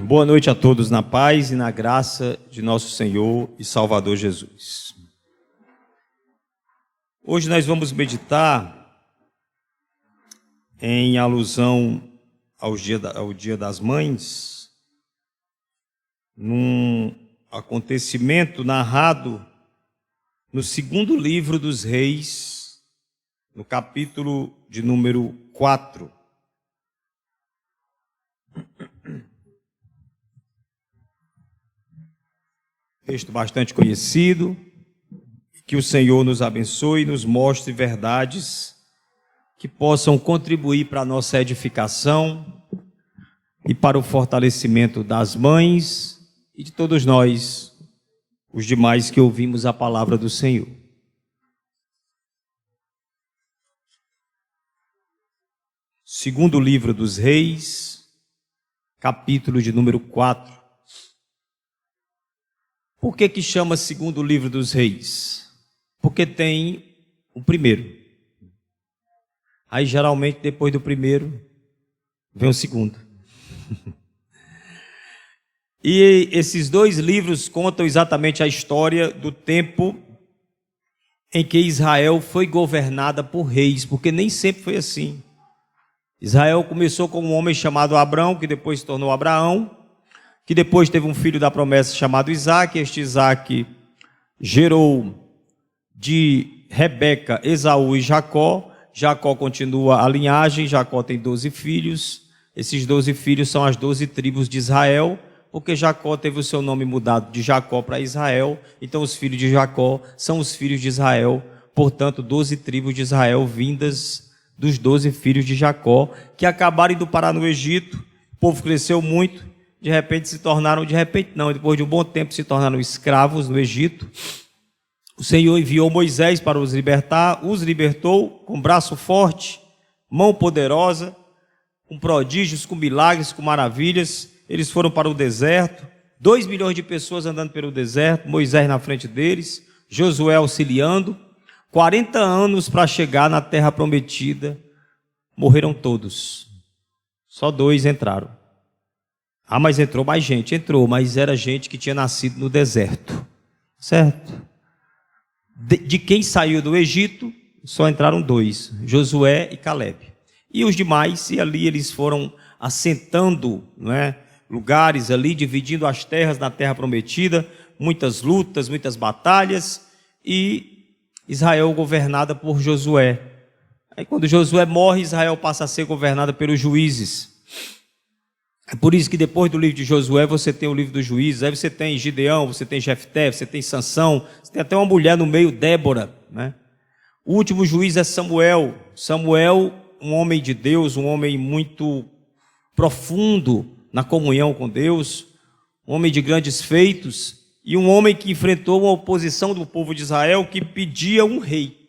Boa noite a todos na paz e na graça de nosso Senhor e Salvador Jesus. Hoje nós vamos meditar em alusão ao Dia das Mães, num acontecimento narrado no segundo livro dos Reis, no capítulo de número 4. Texto bastante conhecido. Que o Senhor nos abençoe e nos mostre verdades que possam contribuir para a nossa edificação e para o fortalecimento das mães e de todos nós, os demais que ouvimos a palavra do Senhor. Segundo livro dos Reis, capítulo de número 4. Por que chama segundo livro dos Reis? Porque tem o primeiro. Aí geralmente depois do primeiro vem o segundo. E esses dois livros contam exatamente a história do tempo em que Israel foi governada por reis, porque nem sempre foi assim. Israel começou com um homem chamado Abrão, que depois se tornou Abraão, que depois teve um filho da promessa chamado Isaque. Este Isaque gerou de Rebeca, Esaú e Jacó. Jacó continua a linhagem, Jacó tem 12 filhos. Esses 12 filhos são as 12 tribos de Israel, porque Jacó teve o seu nome mudado de Jacó para Israel. Então os filhos de Jacó são os filhos de Israel. Portanto, 12 tribos de Israel vindas dos 12 filhos de Jacó, que acabaram indo parar no Egito. O povo cresceu muito. Depois de um bom tempo se tornaram escravos no Egito. O Senhor enviou Moisés para os libertar, os libertou com braço forte, mão poderosa, com prodígios, com milagres, com maravilhas. Eles foram para o deserto, 2 milhões de pessoas andando pelo deserto, Moisés na frente deles, Josué auxiliando, 40 anos para chegar na terra prometida, morreram todos, só 2 entraram. Mas entrou mais gente, mas era gente que tinha nascido no deserto, certo? De quem saiu do Egito, só entraram 2, Josué e Caleb. E os demais, e ali eles foram assentando, lugares ali, dividindo as terras na terra prometida, muitas lutas, muitas batalhas, e Israel governada por Josué. Aí quando Josué morre, Israel passa a ser governada pelos juízes. É por isso que depois do livro de Josué você tem o livro dos juízes. Aí você tem Gideão, você tem Jefté, você tem Sansão, você tem até uma mulher no meio, Débora, O último juiz é Samuel. Samuel, um homem de Deus, um homem muito profundo na comunhão com Deus, um homem de grandes feitos e um homem que enfrentou uma oposição do povo de Israel que pedia um rei.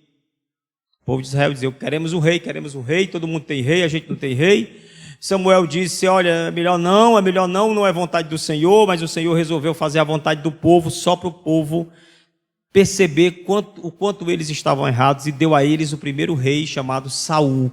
O povo de Israel dizia: queremos um rei, todo mundo tem rei, a gente não tem rei. Samuel disse: olha, é melhor não é vontade do Senhor, mas o Senhor resolveu fazer a vontade do povo, só para o povo perceber o quanto eles estavam errados, e deu a eles o primeiro rei chamado Saul.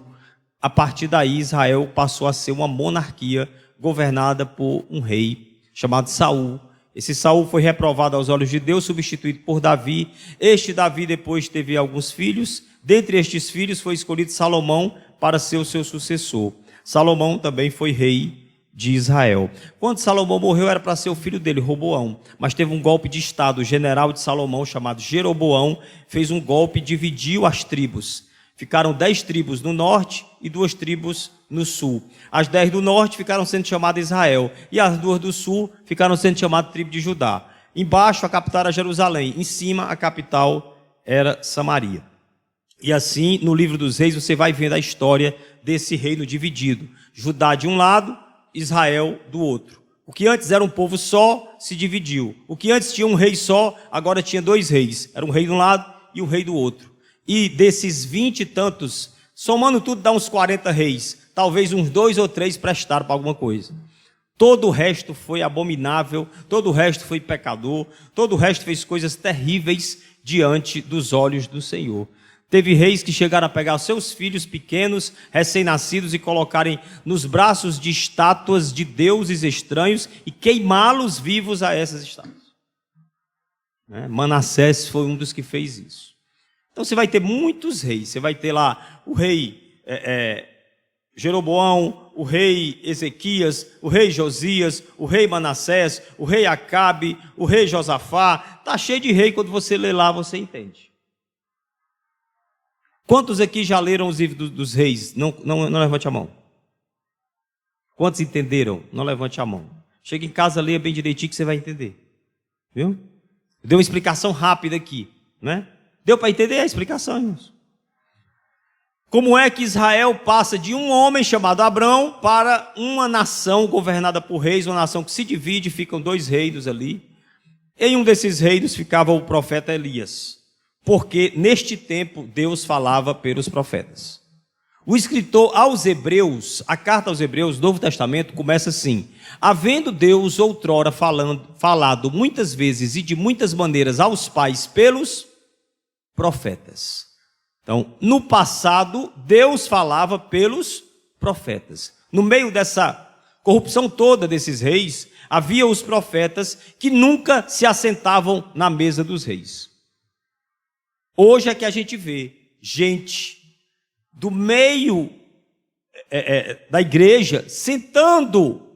A partir daí Israel passou a ser uma monarquia governada por um rei chamado Saul. Esse Saul foi reprovado aos olhos de Deus, substituído por Davi. Este Davi depois teve alguns filhos, dentre estes filhos foi escolhido Salomão para ser o seu sucessor. Salomão também foi rei de Israel. Quando Salomão morreu, era para ser o filho dele, Roboão. Mas teve um golpe de estado. O general de Salomão, chamado Jeroboão, fez um golpe e dividiu as tribos. Ficaram 10 tribos no norte e 2 tribos no sul. As 10 do norte ficaram sendo chamadas Israel. E as 2 do sul ficaram sendo chamadas tribo de Judá. Embaixo, a capital era Jerusalém. Em cima, a capital era Samaria. E assim, no livro dos Reis, você vai vendo a história desse reino dividido. Judá de um lado, Israel do outro. O que antes era um povo só, se dividiu. O que antes tinha um rei só, agora tinha 2 reis. Era um rei de um lado e um rei do outro. E desses 20 e tantos, somando tudo, dá uns 40 reis. Talvez uns 2 ou 3 prestaram para alguma coisa. Todo o resto foi abominável, todo o resto foi pecador, todo o resto fez coisas terríveis diante dos olhos do Senhor. Teve reis que chegaram a pegar os seus filhos pequenos, recém-nascidos, e colocarem nos braços de estátuas de deuses estranhos e queimá-los vivos a essas estátuas. Manassés foi um dos que fez isso. Então você vai ter muitos reis. Você vai ter lá o rei Jeroboão, o rei Ezequias, o rei Josias, o rei Manassés, o rei Acabe, o rei Josafá. Está cheio de rei, quando você lê lá você entende. Quantos aqui já leram os livros dos reis? Não levante a mão. Quantos entenderam? Não levante a mão. Chega em casa, leia bem direitinho que você vai entender. Viu? Deu uma explicação rápida aqui, né? Deu para entender a explicação, irmãos? Como é que Israel passa de um homem chamado Abrão para uma nação governada por reis, uma nação que se divide, ficam 2 reinos ali. Em um desses reinos ficava o profeta Elias, porque neste tempo Deus falava pelos profetas. O escritor aos Hebreus, a carta aos Hebreus, Novo Testamento, começa assim: havendo Deus outrora falado muitas vezes e de muitas maneiras aos pais pelos profetas. Então, no passado, Deus falava pelos profetas. No meio dessa corrupção toda desses reis, havia os profetas que nunca se assentavam na mesa dos reis. Hoje é que a gente vê gente do meio da igreja sentando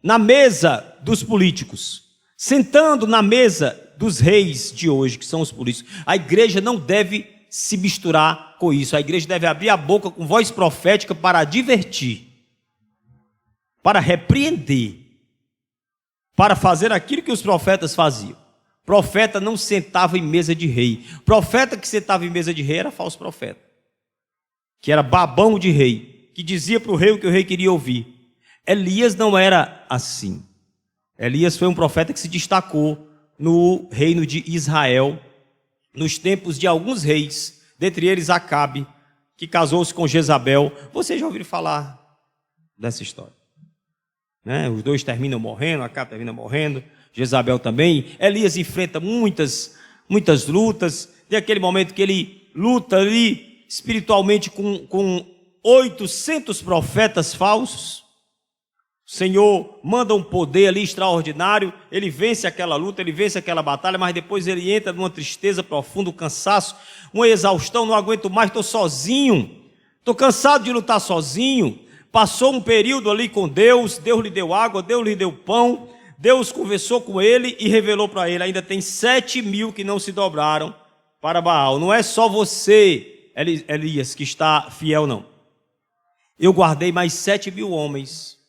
na mesa dos políticos, sentando na mesa dos reis de hoje, que são os políticos. A igreja não deve se misturar com isso. A igreja deve abrir a boca com voz profética para advertir, para repreender, para fazer aquilo que os profetas faziam. Profeta não sentava em mesa de rei. Profeta que sentava em mesa de rei era falso profeta, que era babão de rei, que dizia para o rei o que o rei queria ouvir. Elias não era assim. Elias foi um profeta que se destacou no reino de Israel, nos tempos de alguns reis, dentre eles Acabe, que casou-se com Jezabel. Vocês já ouviram falar dessa história, né? Os dois terminam morrendo, Acabe termina morrendo, Jezabel também. Elias enfrenta muitas lutas. Tem aquele momento que ele luta ali espiritualmente com 800 profetas falsos. O Senhor manda um poder ali extraordinário, ele vence aquela luta, ele vence aquela batalha, mas depois ele entra numa tristeza profunda, um cansaço, uma exaustão, não aguento mais, estou sozinho, estou cansado de lutar sozinho. Passou um período ali com Deus, Deus lhe deu água, Deus lhe deu pão, Deus conversou com ele e revelou para ele: ainda tem 7.000 que não se dobraram para Baal. Não é só você, Elias, que está fiel, não. Eu guardei mais 7.000 homens.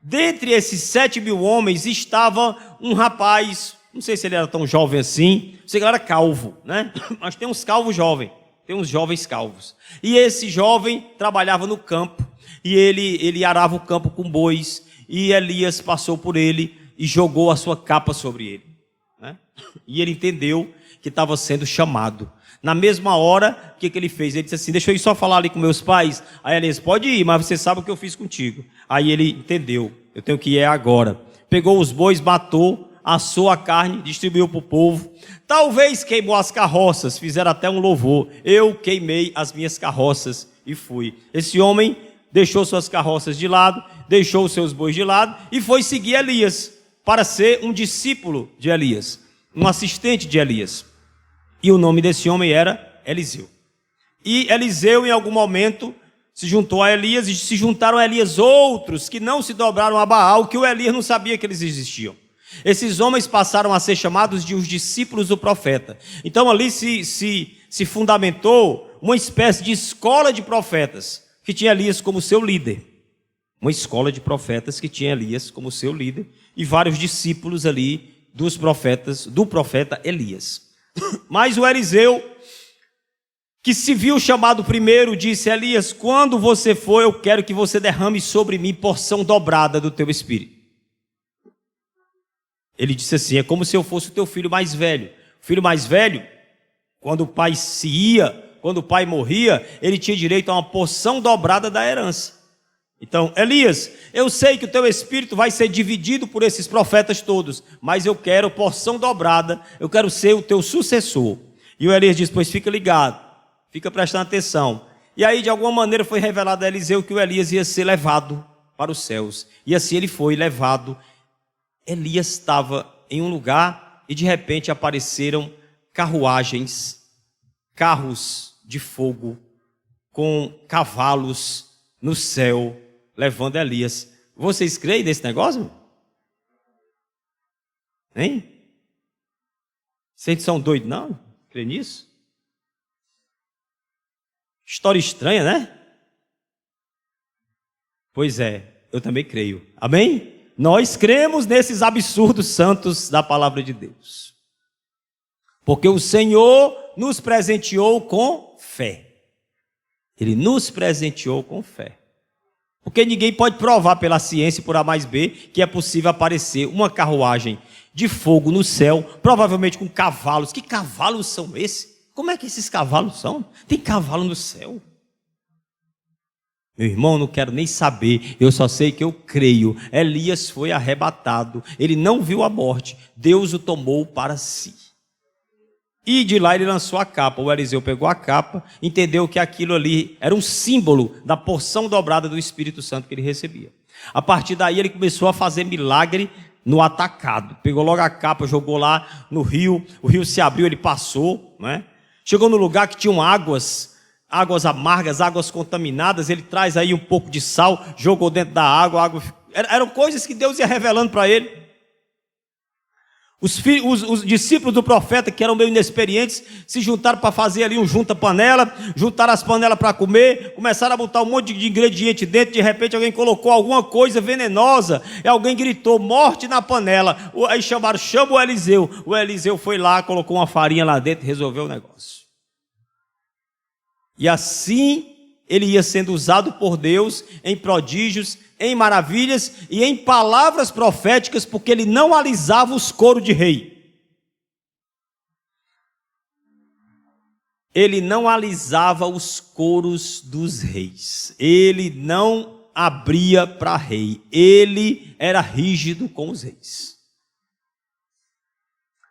Dentre esses 7.000 homens estava um rapaz, não sei se ele era tão jovem assim, sei que ele era calvo, né? Mas tem uns calvos jovens, tem uns jovens calvos. E esse jovem trabalhava no campo, e ele arava o campo com bois, e Elias passou por ele e jogou a sua capa sobre ele, né? E ele entendeu que estava sendo chamado. Na mesma hora, o que ele fez? Ele disse assim: deixa eu ir só falar ali com meus pais. Aí Elias: pode ir, mas você sabe o que eu fiz contigo. Aí ele entendeu: eu tenho que ir agora. Pegou os bois, matou, assou a carne, distribuiu para o povo. Talvez queimou as carroças, fizeram até um louvor: eu queimei as minhas carroças e fui. Esse homem deixou suas carroças de lado, deixou os seus bois de lado e foi seguir Elias, para ser um discípulo de Elias, um assistente de Elias. E o nome desse homem era Eliseu. E Eliseu, em algum momento, se juntou a Elias, e se juntaram a Elias outros que não se dobraram a Baal, que o Elias não sabia que eles existiam. Esses homens passaram a ser chamados de os discípulos do profeta. Então ali se fundamentou uma espécie de escola de profetas, que tinha Elias como seu líder. Uma escola de profetas que tinha Elias como seu líder, e vários discípulos ali dos profetas, do profeta Elias. Mas o Eliseu, que se viu chamado primeiro, disse: Elias, quando você for, eu quero que você derrame sobre mim porção dobrada do teu espírito. Ele disse assim: é como se eu fosse o teu filho mais velho. O filho mais velho, quando o pai se ia, quando o pai morria, ele tinha direito a uma porção dobrada da herança. Então, Elias, eu sei que o teu espírito vai ser dividido por esses profetas todos, mas eu quero porção dobrada, eu quero ser o teu sucessor. E o Elias diz: pois fica ligado, Fica prestando atenção. E aí, de alguma maneira, foi revelado a Eliseu que o Elias ia ser levado para os céus. E assim ele foi levado. Elias estava em um lugar e de repente apareceram carruagens, carros de fogo, com cavalos no céu, levando Elias. Vocês creem nesse negócio? Hein? Vocês são doidos, não? Crê nisso? História estranha, né? Pois é, eu também creio. Amém? Nós cremos nesses absurdos santos da palavra de Deus. Porque o Senhor nos presenteou com fé. Ele nos presenteou com fé. Porque ninguém pode provar pela ciência, por A mais B, que é possível aparecer uma carruagem de fogo no céu, provavelmente com cavalos. Que cavalos são esses? Como é que esses cavalos são? Tem cavalo no céu? Meu irmão, não quero nem saber, eu só sei que eu creio. Elias foi arrebatado, ele não viu a morte, Deus o tomou para si. E de lá ele lançou a capa. O Eliseu pegou a capa, entendeu que aquilo ali era um símbolo da porção dobrada do Espírito Santo que ele recebia. A partir daí ele começou a fazer milagre no atacado. Pegou logo a capa, jogou lá no rio, o rio se abriu, ele passou, né? Chegou no lugar que tinham águas amargas, águas contaminadas, ele traz aí um pouco de sal, jogou dentro da água, eram coisas que Deus ia revelando para ele. Os discípulos do profeta, que eram meio inexperientes, se juntaram para fazer ali um junta-panela, juntaram as panelas para comer, começaram a botar um monte de ingrediente dentro, de repente alguém colocou alguma coisa venenosa, e alguém gritou, morte na panela, aí chama o Eliseu foi lá, colocou uma farinha lá dentro e resolveu o negócio. E assim ele ia sendo usado por Deus em prodígios, em maravilhas e em palavras proféticas, porque ele não alisava os coros de rei. Ele não alisava os coros dos reis. Ele não abria para rei. Ele era rígido com os reis.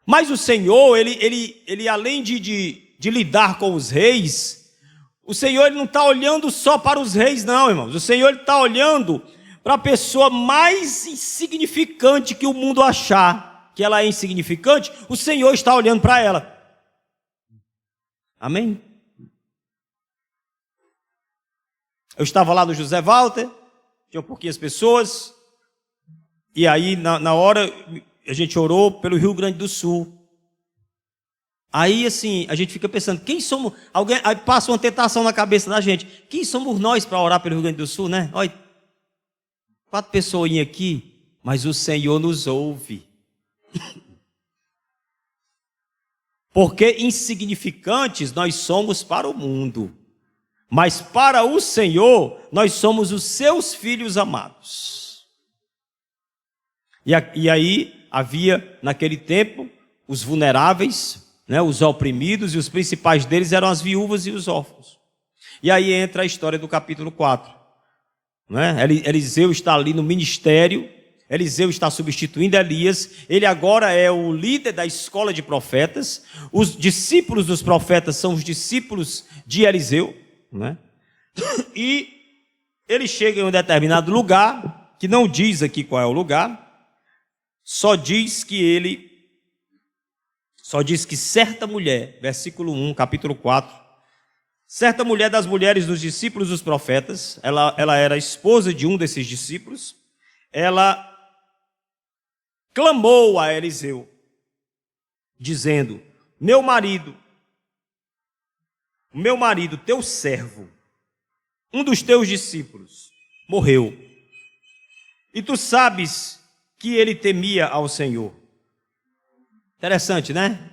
Mas o Senhor, ele além de lidar com os reis, o Senhor ele não está olhando só para os reis, não, irmãos. O Senhor está olhando para a pessoa mais insignificante que o mundo achar que ela é insignificante, o Senhor está olhando para ela. Amém? Eu estava lá no José Walter, tinha pouquinhas pessoas, e aí na hora a gente orou pelo Rio Grande do Sul. Aí assim, a gente fica pensando, quem somos? Aí passa uma tentação na cabeça da gente, quem somos nós para orar pelo Rio Grande do Sul, né? Olha, 4 pessoinhas aqui, mas o Senhor nos ouve. Porque insignificantes nós somos para o mundo, mas para o Senhor nós somos os seus filhos amados. E aí havia naquele tempo os vulneráveis, né, os oprimidos, e os principais deles eram as viúvas e os órfãos. E aí entra a história do capítulo 4. Né? Eliseu está ali no ministério, Eliseu está substituindo Elias, ele agora é o líder da escola de profetas, os discípulos dos profetas são os discípulos de Eliseu, né? E ele chega em um determinado lugar, que não diz aqui qual é o lugar, só diz que certa mulher, versículo 1, capítulo 4, certa mulher das mulheres dos discípulos dos profetas, ela era esposa de um desses discípulos, ela clamou a Eliseu, dizendo, meu marido, teu servo, um dos teus discípulos, morreu, e tu sabes que ele temia ao Senhor. Interessante, né?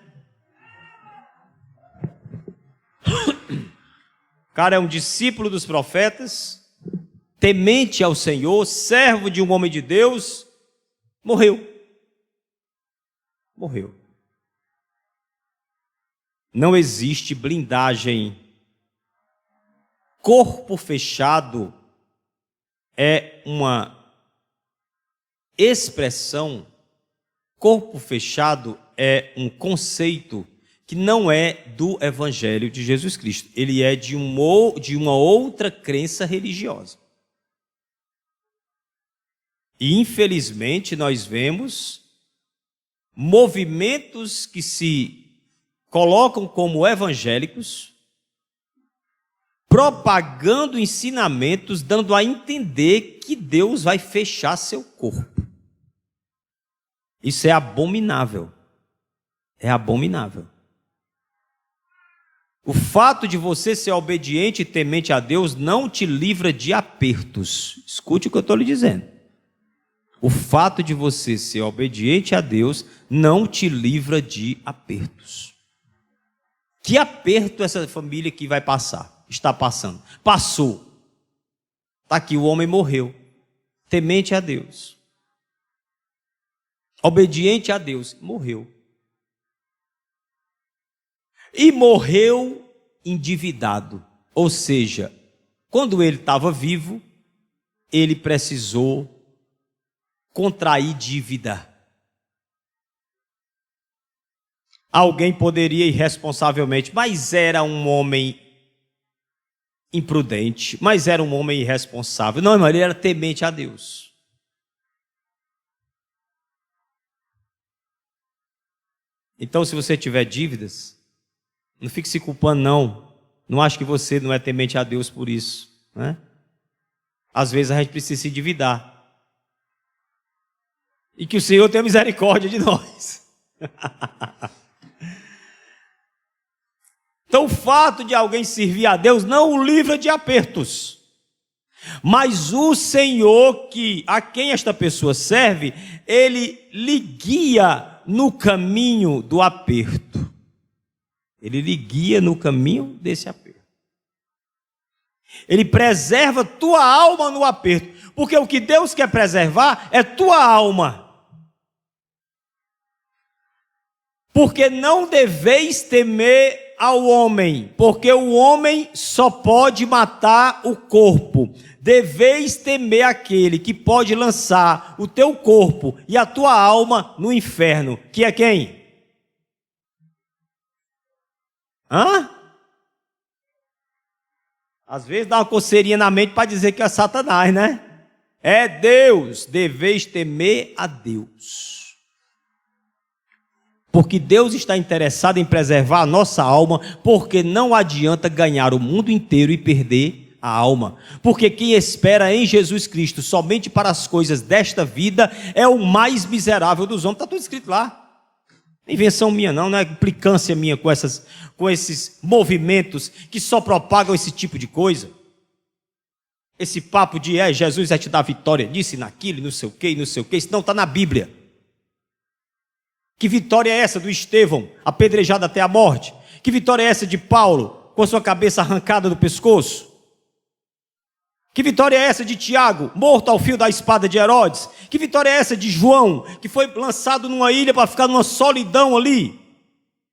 O cara é um discípulo dos profetas, temente ao Senhor, servo de um homem de Deus, morreu. Não existe blindagem. Corpo fechado é uma expressão, corpo fechado é um conceito que não é do Evangelho de Jesus Cristo. Ele é de uma outra crença religiosa. E, infelizmente, nós vemos movimentos que se colocam como evangélicos, propagando ensinamentos, dando a entender que Deus vai fechar seu corpo. Isso é abominável. É abominável. O fato de você ser obediente e temente a Deus não te livra de apertos. Escute o que eu estou lhe dizendo. O fato de você ser obediente a Deus não te livra de apertos. Que aperto essa família que vai passar? Está passando. Passou. Está aqui, o homem morreu. Temente a Deus. Obediente a Deus. Morreu. E morreu endividado. Ou seja, quando ele estava vivo, ele precisou contrair dívida. Alguém poderia irresponsavelmente, mas era um homem imprudente, mas era um homem irresponsável. Não, irmão, ele era temente a Deus. Então, se você tiver dívidas, não fique se culpando, não. Não acho que você não é temente a Deus por isso, né? Às vezes a gente precisa se endividar. E que o Senhor tenha misericórdia de nós. Então, o fato de alguém servir a Deus não o livra de apertos. Mas o Senhor, a quem esta pessoa serve, ele lhe guia no caminho do aperto. Ele lhe guia no caminho desse aperto. Ele preserva tua alma no aperto. Porque o que Deus quer preservar é tua alma. Porque não deveis temer ao homem, porque o homem só pode matar o corpo. Deveis temer aquele que pode lançar o teu corpo e a tua alma no inferno, que é quem? Às vezes dá uma coceirinha na mente para dizer que é Satanás, né? É Deus, deveis temer a Deus. Porque Deus está interessado em preservar a nossa alma, porque não adianta ganhar o mundo inteiro e perder a alma. Porque quem espera em Jesus Cristo somente para as coisas desta vida é o mais miserável dos homens. Está tudo escrito lá. Invenção minha não é implicância minha com esses movimentos que só propagam esse tipo de coisa. Esse papo de Jesus vai te dar vitória nisso e naquilo, e não sei o que, isso não está na Bíblia. Que vitória é essa do Estevão, apedrejado até a morte? Que vitória é essa de Paulo, com a sua cabeça arrancada do pescoço? Que vitória é essa de Tiago, morto ao fio da espada de Herodes? Que vitória é essa de João, que foi lançado numa ilha para ficar numa solidão ali?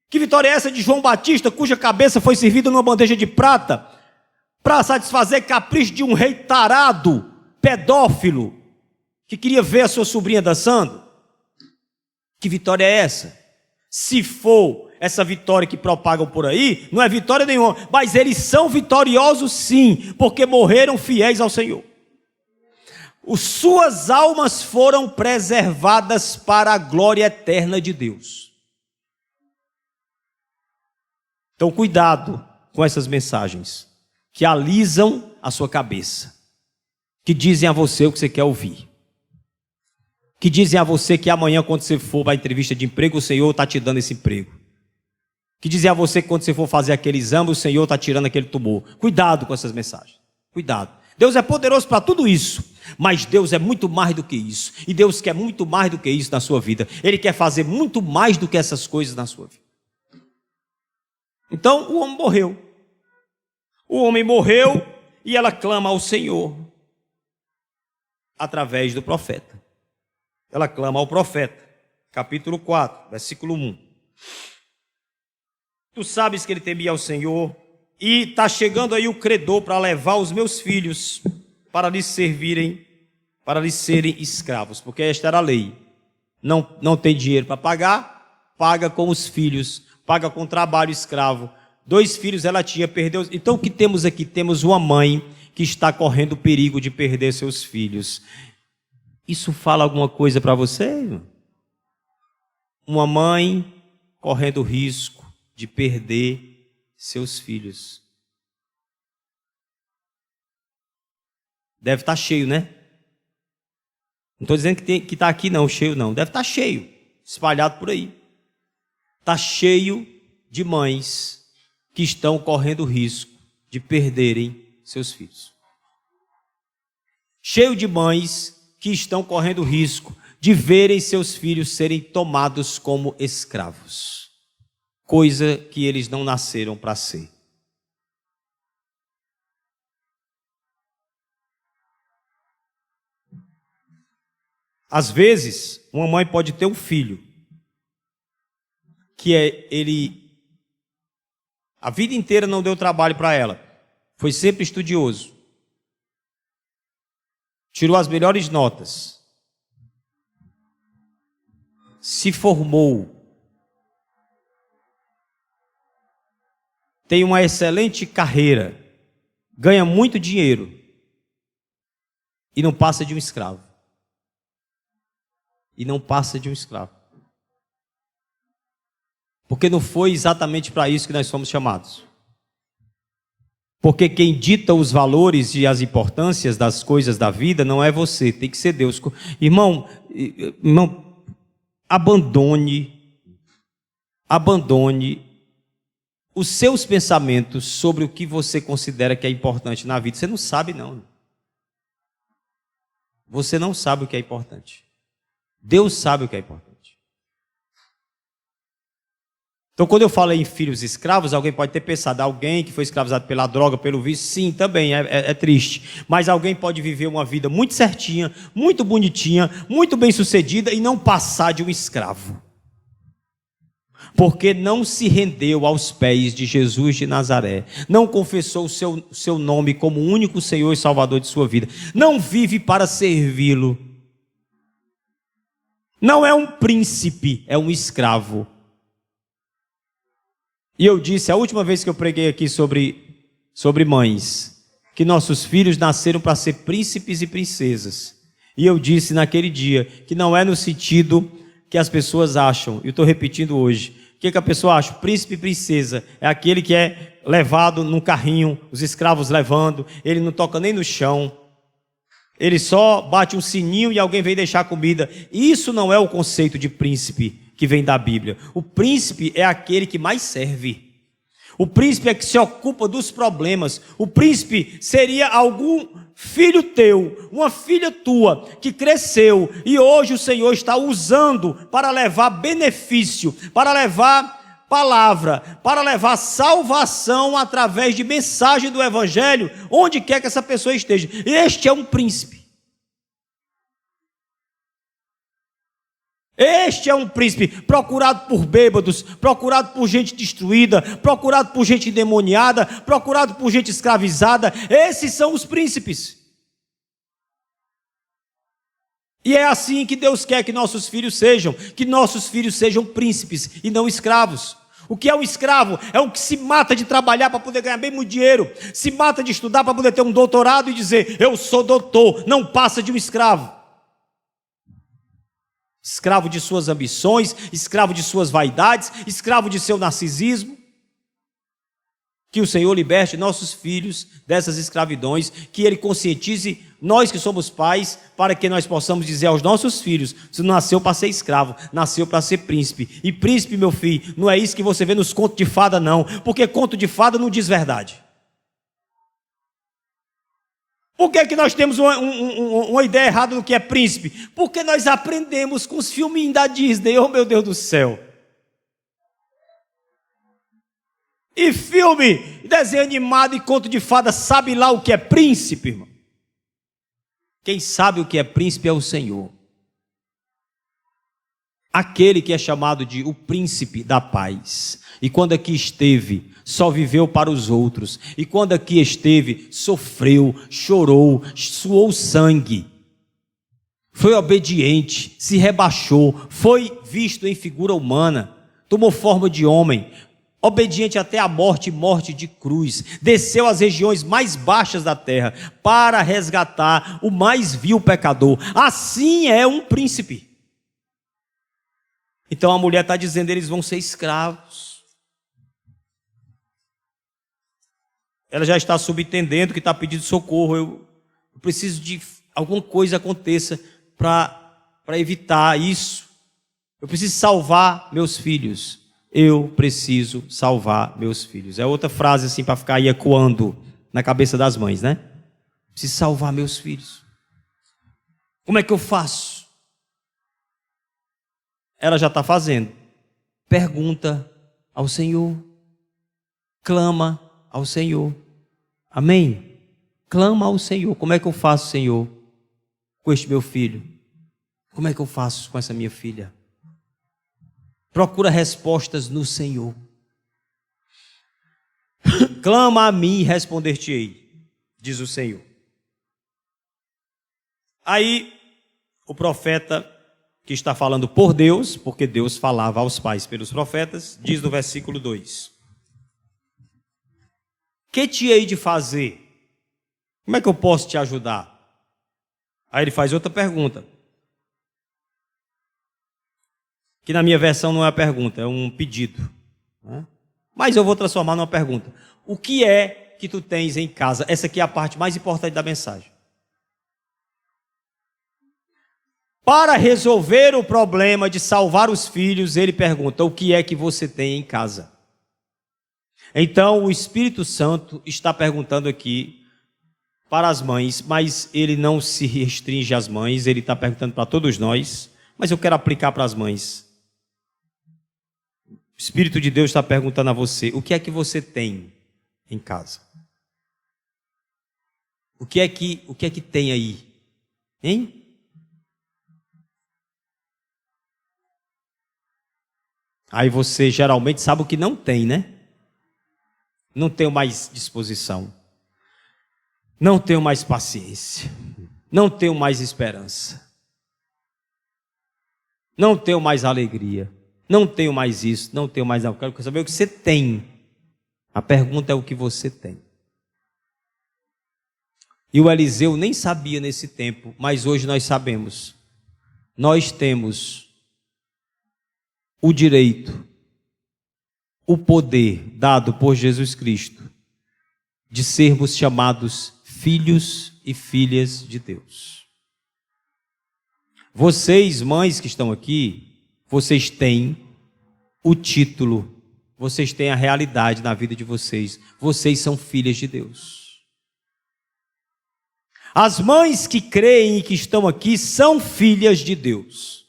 Que vitória é essa de João Batista, cuja cabeça foi servida numa bandeja de prata, para satisfazer capricho de um rei tarado, pedófilo, que queria ver a sua sobrinha dançando? Que vitória é essa? Se for essa vitória que propagam por aí, não é vitória nenhuma, mas eles são vitoriosos sim, porque morreram fiéis ao Senhor. Suas almas foram preservadas para a glória eterna de Deus. Então, cuidado com essas mensagens que alisam a sua cabeça, que dizem a você o que você quer ouvir, que dizem a você que amanhã, quando você for para a entrevista de emprego, o Senhor está te dando esse emprego, que dizem a você que quando você for fazer aquele exame, o Senhor está tirando aquele tumor. Cuidado com essas mensagens, cuidado. Deus é poderoso para tudo isso, mas Deus é muito mais do que isso, e Deus quer muito mais do que isso na sua vida. Ele quer fazer muito mais do que essas coisas na sua vida. Então o homem morreu. O homem morreu e ela clama ao Senhor através do profeta. Ela clama ao profeta, capítulo 4, versículo 1. Tu sabes que ele temia ao Senhor, e está chegando aí o credor para levar os meus filhos para lhes servirem, para lhes serem escravos, porque esta era a lei. Não tem dinheiro para pagar, paga com os filhos, paga com trabalho escravo. 2 filhos ela tinha, perdeu. Então o que temos aqui? Temos uma mãe que está correndo o perigo de perder seus filhos. Isso fala alguma coisa para você? Uma mãe correndo o risco de perder seus filhos. Deve estar cheio, né? Não estou dizendo que está aqui não, cheio não. Deve estar cheio, espalhado por aí. Está cheio de mães que estão correndo o risco de perderem seus filhos. Cheio de mães que estão correndo o risco de verem seus filhos serem tomados como escravos. Coisa que eles não nasceram para ser. Às vezes, uma mãe pode ter um filho que a vida inteira não deu trabalho para ela. Foi sempre estudioso. Tirou as melhores notas. Se formou. Tem uma excelente carreira. Ganha muito dinheiro. E não passa de um escravo. E não passa de um escravo. Porque não foi exatamente para isso que nós somos chamados. Porque quem dita os valores e as importâncias das coisas da vida não é você, tem que ser Deus. Irmão, abandone os seus pensamentos sobre o que você considera que é importante na vida. Você não sabe, não. Você não sabe o que é importante. Deus sabe o que é importante. Então, quando eu falei em filhos escravos, alguém pode ter pensado, alguém que foi escravizado pela droga, pelo vício, sim, também, é triste. Mas alguém pode viver uma vida muito certinha, muito bonitinha, muito bem sucedida e não passar de um escravo. Porque não se rendeu aos pés de Jesus de Nazaré, não confessou o seu nome como o único Senhor e Salvador de sua vida, não vive para servi-lo. Não é um príncipe, é um escravo. E eu disse, a última vez que eu preguei aqui sobre mães, que nossos filhos nasceram para ser príncipes e princesas. E eu disse naquele dia, que não é no sentido que as pessoas acham. Eu estou repetindo hoje. O que a pessoa acha? Príncipe e princesa é aquele que é levado num carrinho, os escravos levando, ele não toca nem no chão. Ele só bate um sininho e alguém vem deixar comida. Isso não é o conceito de príncipe que vem da Bíblia. O príncipe é aquele que mais serve. O príncipe é que se ocupa dos problemas. O príncipe seria algum filho teu, uma filha tua, que cresceu e hoje o Senhor está usando para levar benefício, para levar palavra, para levar salvação através de mensagem do Evangelho, onde quer que essa pessoa esteja. Este é um príncipe. Este é um príncipe procurado por bêbados, procurado por gente destruída, procurado por gente endemoniada, procurado por gente escravizada. Esses são os príncipes. E é assim que Deus quer que nossos filhos sejam príncipes e não escravos. O que é um escravo? É um que se mata de trabalhar para poder ganhar bem muito dinheiro, se mata de estudar para poder ter um doutorado e dizer, eu sou doutor, não passa de um escravo. Escravo de suas ambições, escravo de suas vaidades, escravo de seu narcisismo. Que o Senhor liberte nossos filhos dessas escravidões, que Ele conscientize nós que somos pais, para que nós possamos dizer aos nossos filhos, você não nasceu para ser escravo, nasceu para ser príncipe. E príncipe, meu filho, não é isso que você vê nos contos de fada não, porque conto de fada não diz verdade. Por que nós temos uma ideia errada do que é príncipe? Porque nós aprendemos com os filminhos da Disney, oh meu Deus do céu. E filme, desenho animado e conto de fada, sabe lá o que é príncipe, irmão? Quem sabe o que é príncipe é o Senhor. Aquele que é chamado de o príncipe da paz. E quando aqui esteve, só viveu para os outros. E quando aqui esteve, sofreu, chorou, suou sangue. Foi obediente, se rebaixou, foi visto em figura humana. tomou forma de homem, obediente até a morte e morte de cruz, desceu às regiões mais baixas da terra para resgatar o mais vil pecador. Assim é um príncipe. Então a mulher está dizendo, eles vão ser escravos. Ela já está subentendendo que está pedindo socorro. Eu preciso de alguma coisa aconteça para evitar isso. Eu preciso salvar meus filhos. Eu preciso salvar meus filhos. É outra frase assim para ficar aí ecoando na cabeça das mães, né? Preciso salvar meus filhos. Como é que eu faço? Ela já está fazendo. Pergunta ao Senhor. Clama ao Senhor. Amém? Clama ao Senhor. Como é que eu faço, Senhor, com este meu filho? Como é que eu faço com essa minha filha? Procura respostas no Senhor. Clama a mim e responder-te-ei, diz o Senhor. Aí, o profeta que está falando por Deus, porque Deus falava aos pais pelos profetas, diz no versículo 2: que te hei de fazer? Como é que eu posso te ajudar? Aí ele faz outra pergunta, que na minha versão não é uma pergunta, é um pedido, né? Mas eu vou transformar numa pergunta. O que é que tu tens em casa? Essa aqui é a parte mais importante da mensagem. Para resolver o problema de salvar os filhos, ele pergunta, o que é que você tem em casa? Então o Espírito Santo está perguntando aqui para as mães, mas ele não se restringe às mães, ele está perguntando para todos nós, mas eu quero aplicar para as mães. O Espírito de Deus está perguntando a você, o que é que você tem em casa? O que é que tem aí? Hein? Aí você geralmente sabe o que não tem, né? Não tenho mais disposição. Não tenho mais paciência. Não tenho mais esperança. Não tenho mais alegria. Não tenho mais isso, não tenho mais... Eu quero saber o que você tem. A pergunta é o que você tem. E o Eliseu nem sabia nesse tempo, mas hoje nós sabemos. Nós temos o direito, o poder dado por Jesus Cristo de sermos chamados filhos e filhas de Deus. Vocês, mães que estão aqui, vocês têm o título, vocês têm a realidade na vida de vocês. Vocês são filhas de Deus. As mães que creem e que estão aqui são filhas de Deus.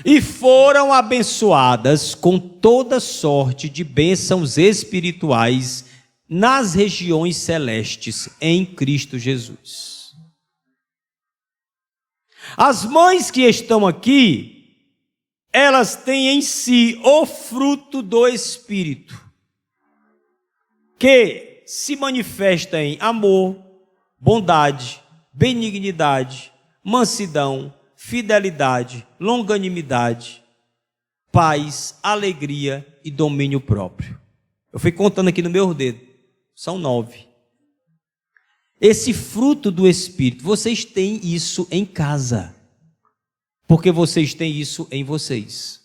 E foram abençoadas com toda sorte de bênçãos espirituais nas regiões celestes em Cristo Jesus. As mães que estão aqui, elas têm em si o fruto do Espírito, que se manifesta em amor, bondade, benignidade, mansidão, fidelidade, longanimidade, paz, alegria e domínio próprio. Eu fui contando aqui no meu dedo, são 9. Esse fruto do Espírito, vocês têm isso em casa, porque vocês têm isso em vocês.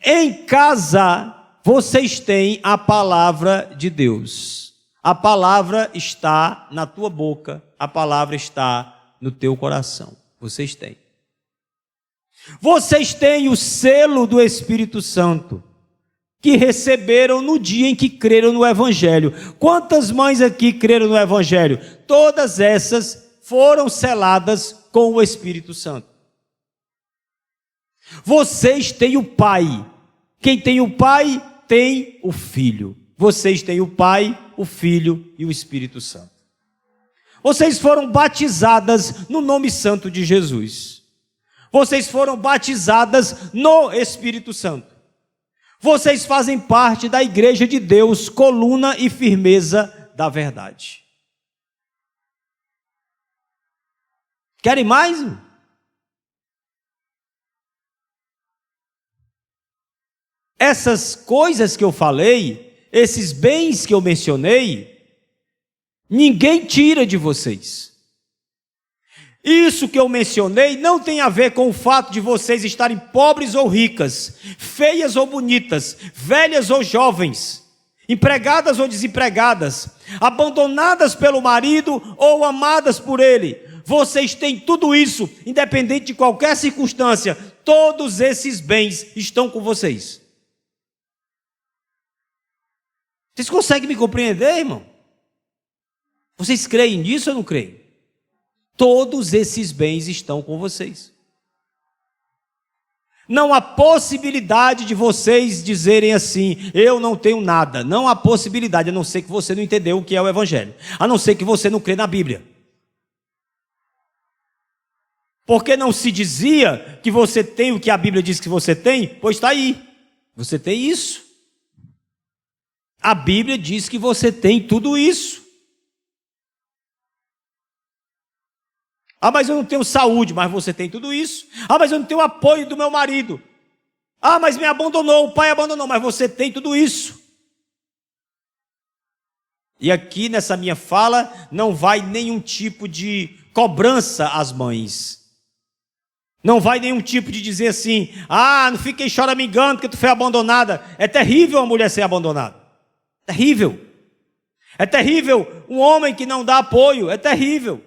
Em casa, vocês têm a palavra de Deus. A palavra está na tua boca, a palavra está no teu coração. Vocês têm. Vocês têm o selo do Espírito Santo, que receberam no dia em que creram no Evangelho. Quantas mães aqui creram no Evangelho? Todas essas foram seladas com o Espírito Santo. Vocês têm o Pai. Quem tem o Pai, tem o Filho. Vocês têm o Pai, o Filho e o Espírito Santo. Vocês foram batizadas no nome santo de Jesus. Vocês foram batizadas no Espírito Santo. Vocês fazem parte da igreja de Deus, coluna e firmeza da verdade. Querem mais? Essas coisas que eu falei, esses bens que eu mencionei, ninguém tira de vocês. Isso que eu mencionei não tem a ver com o fato de vocês estarem pobres ou ricas, feias ou bonitas, velhas ou jovens, empregadas ou desempregadas, abandonadas pelo marido ou amadas por ele. Vocês têm tudo isso, independente de qualquer circunstância. Todos esses bens estão com vocês. Vocês conseguem me compreender, irmão? Vocês creem nisso ou não creem? Todos esses bens estão com vocês. Não há possibilidade de vocês dizerem assim: eu não tenho nada. Não há possibilidade, a não ser que você não entendeu o que é o Evangelho. A não ser que você não crê na Bíblia. Porque não se dizia que você tem o que a Bíblia diz que você tem? Pois está aí. Você tem isso. A Bíblia diz que você tem tudo isso. Ah, mas eu não tenho saúde, mas você tem tudo isso. Ah, mas eu não tenho apoio do meu marido. Ah, mas me abandonou, o pai abandonou, mas você tem tudo isso. E aqui nessa minha fala não vai nenhum tipo de cobrança às mães. Não vai nenhum tipo de dizer assim: ah, não fiquem choramingando porque tu foi abandonada. É terrível a mulher ser abandonada. Terrível. É terrível um homem que não dá apoio. É terrível.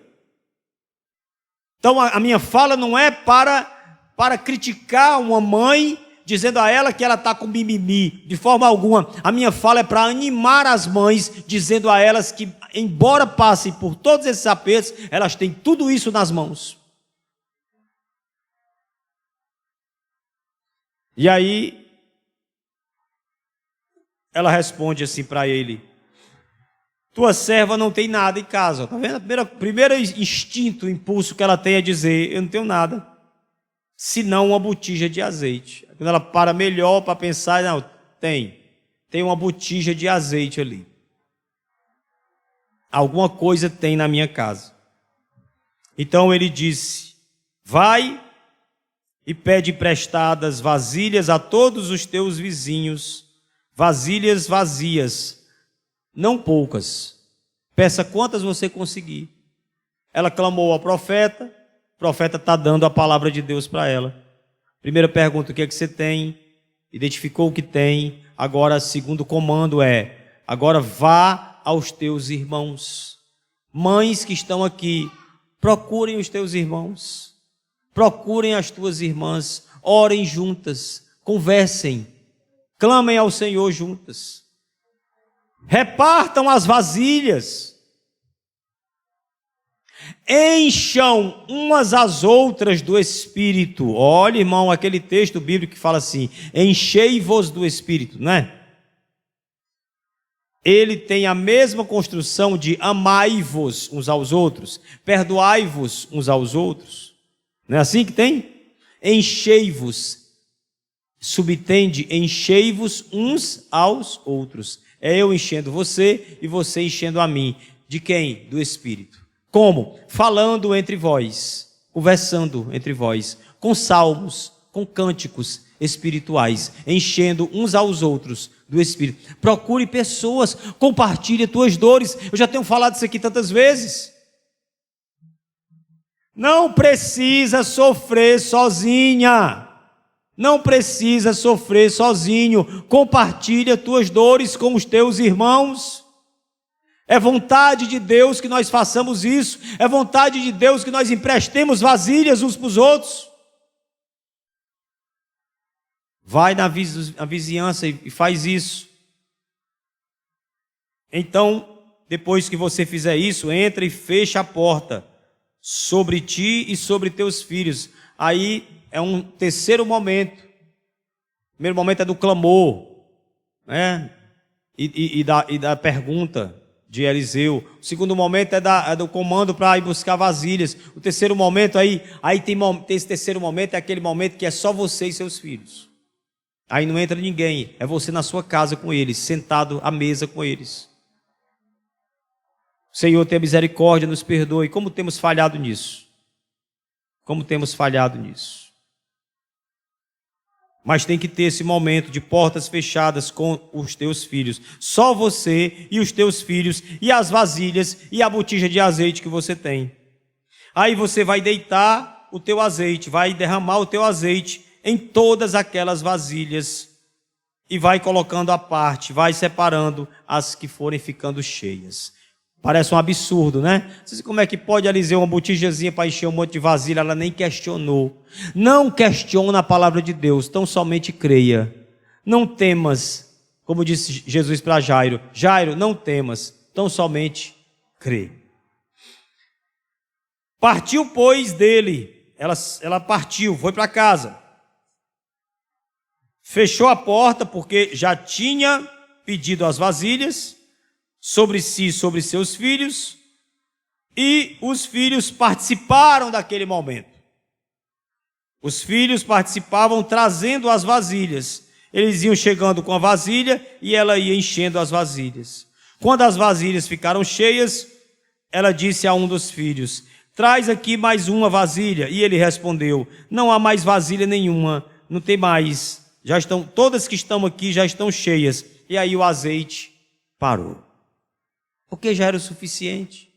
Então a minha fala não é para criticar uma mãe, dizendo a ela que ela está com mimimi, de forma alguma. A minha fala é para animar as mães, dizendo a elas que, embora passem por todos esses apertos, elas têm tudo isso nas mãos. E aí, ela responde assim para ele: tua serva não tem nada em casa. Está vendo? Primeiro instinto, impulso que ela tem é dizer: eu não tenho nada, senão uma botija de azeite. Quando ela para melhor para pensar, não, tem uma botija de azeite ali. Alguma coisa tem na minha casa. Então ele disse: vai e pede emprestadas vasilhas a todos os teus vizinhos, vasilhas vazias, não poucas, peça quantas você conseguir. Ela clamou ao profeta, o profeta está dando a palavra de Deus para ela. Primeira pergunta: o que é que você tem? Identificou o que tem. Agora, segundo comando é: agora vá aos teus irmãos. Mães que estão aqui, procurem os teus irmãos, procurem as tuas irmãs, orem juntas, conversem, clamem ao Senhor juntas. Repartam as vasilhas, encham umas às outras do Espírito. Olha, irmão, aquele texto bíblico que fala assim: enchei-vos do Espírito, não é? Ele tem a mesma construção de amai-vos uns aos outros, perdoai-vos uns aos outros. Não é assim que tem? Enchei-vos, subtende, enchei-vos uns aos outros. É eu enchendo você e você enchendo a mim. De quem? Do Espírito. Como? Falando entre vós, conversando entre vós, com salmos, com cânticos espirituais, enchendo uns aos outros do Espírito. Procure pessoas, compartilhe tuas dores. Eu já tenho falado isso aqui tantas vezes. Não precisa sofrer sozinha. Não precisa sofrer sozinho. Compartilha tuas dores com os teus irmãos. É vontade de Deus que nós façamos isso. É vontade de Deus que nós emprestemos vasilhas uns para os outros. Vai na vizinhança e faz isso. Então, depois que você fizer isso, entra e fecha a porta sobre ti e sobre teus filhos. Aí é um terceiro momento. O primeiro momento é do clamor, né? E da pergunta de Eliseu. O segundo momento é do comando para ir buscar vasilhas. O terceiro momento aí tem esse terceiro momento, é aquele momento que é só você e seus filhos. Aí não entra ninguém, é você na sua casa com eles, sentado à mesa com eles. Senhor, tenha misericórdia, nos perdoe. Como temos falhado nisso? Como temos falhado nisso? Mas tem que ter esse momento de portas fechadas com os teus filhos. Só você e os teus filhos e as vasilhas e a botija de azeite que você tem. Aí você vai deitar o teu azeite, vai derramar o teu azeite em todas aquelas vasilhas e vai colocando à parte, vai separando as que forem ficando cheias. Parece um absurdo, né? Como é que pode Eliseu uma botijazinha para encher um monte de vasilha? Ela nem questionou. Não questiona a palavra de Deus, tão somente creia. Não temas, como disse Jesus para Jairo. Jairo, não temas, tão somente crê. Partiu, pois, dele. Ela partiu, foi para casa. Fechou a porta, porque já tinha pedido as vasilhas sobre si e sobre seus filhos, e os filhos participaram daquele momento. Os filhos participavam trazendo as vasilhas. Eles iam chegando com a vasilha e ela ia enchendo as vasilhas. Quando as vasilhas ficaram cheias, ela disse a um dos filhos: traz aqui mais uma vasilha. E ele respondeu: não há mais vasilha nenhuma, não tem mais. Já estão, todas que estão aqui já estão cheias. E aí o azeite parou. Porque já era o suficiente.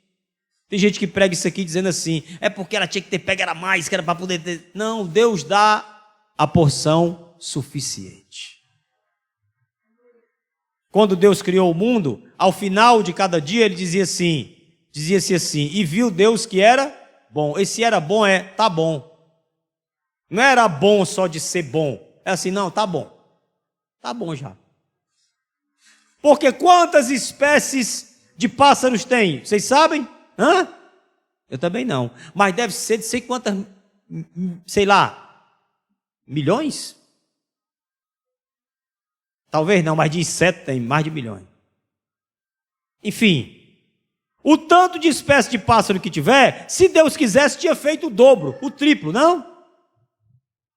Tem gente que prega isso aqui dizendo assim: é porque ela tinha que ter pego, era mais, que era para poder ter. Não, Deus dá a porção suficiente. Quando Deus criou o mundo, ao final de cada dia ele dizia-se assim, e viu Deus que era bom. Esse era bom tá bom. Não era bom só de ser bom. É assim, não, tá bom. Tá bom já. Porque quantas espécies de pássaros tem? Vocês sabem? Hã? Eu também não. Mas deve ser de sei quantas, sei lá, milhões? Talvez não, mas de inseto tem mais de milhões. Enfim, o tanto de espécie de pássaro que tiver, se Deus quisesse, tinha feito o dobro, o triplo, não?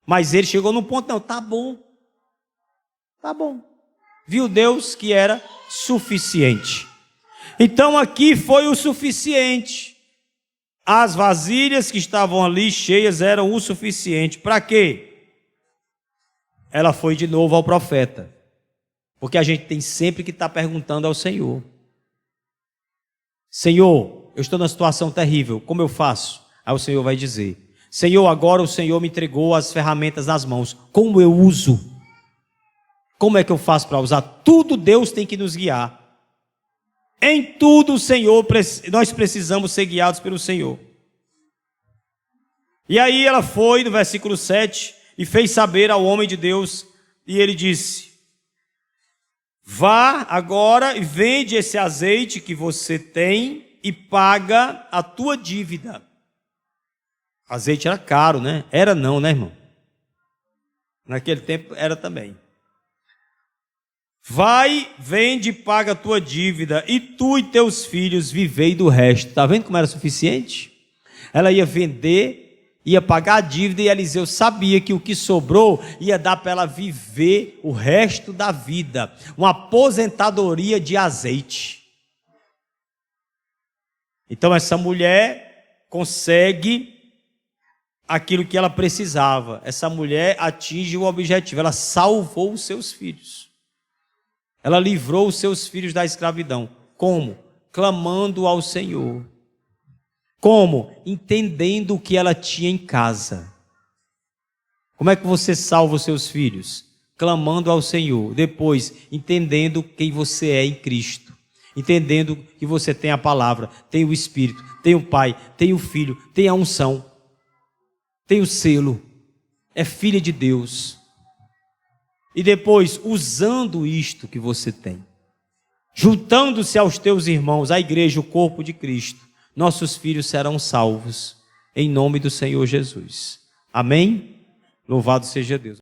Mas ele chegou num ponto, não, tá bom. Tá bom. Viu Deus que era suficiente. Então aqui foi o suficiente. As vasilhas que estavam ali cheias eram o suficiente. Para quê? Ela foi de novo ao profeta. Porque a gente tem sempre que estar perguntando ao Senhor: Senhor, eu estou numa situação terrível, como eu faço? Aí o Senhor vai dizer: Senhor, agora o Senhor me entregou as ferramentas nas mãos, como eu uso? Como é que eu faço para usar? Tudo Deus tem que nos guiar. Em tudo o Senhor, nós precisamos ser guiados pelo Senhor. E aí ela foi, no versículo 7, e fez saber ao homem de Deus, e ele disse: vá agora e vende esse azeite que você tem e paga a tua dívida. Azeite era caro, né? Era não, né, irmão? Naquele tempo era também. Vai, vende e paga a tua dívida, e tu e teus filhos vivei do resto. Está vendo como era suficiente? Ela ia vender, ia pagar a dívida, e Eliseu sabia que o que sobrou ia dar para ela viver o resto da vida. Uma aposentadoria de azeite. Então essa mulher consegue aquilo que ela precisava. Essa mulher atinge o objetivo. Ela salvou os seus filhos. Ela livrou os seus filhos da escravidão. Como? Clamando ao Senhor. Como? Entendendo o que ela tinha em casa. Como é que você salva os seus filhos? Clamando ao Senhor. Depois, entendendo quem você é em Cristo. Entendendo que você tem a palavra, tem o Espírito, tem o Pai, tem o Filho, tem a unção, tem o selo. É filha de Deus. E depois, usando isto que você tem, juntando-se aos teus irmãos, a igreja, o corpo de Cristo, nossos filhos serão salvos, em nome do Senhor Jesus. Amém? Louvado seja Deus.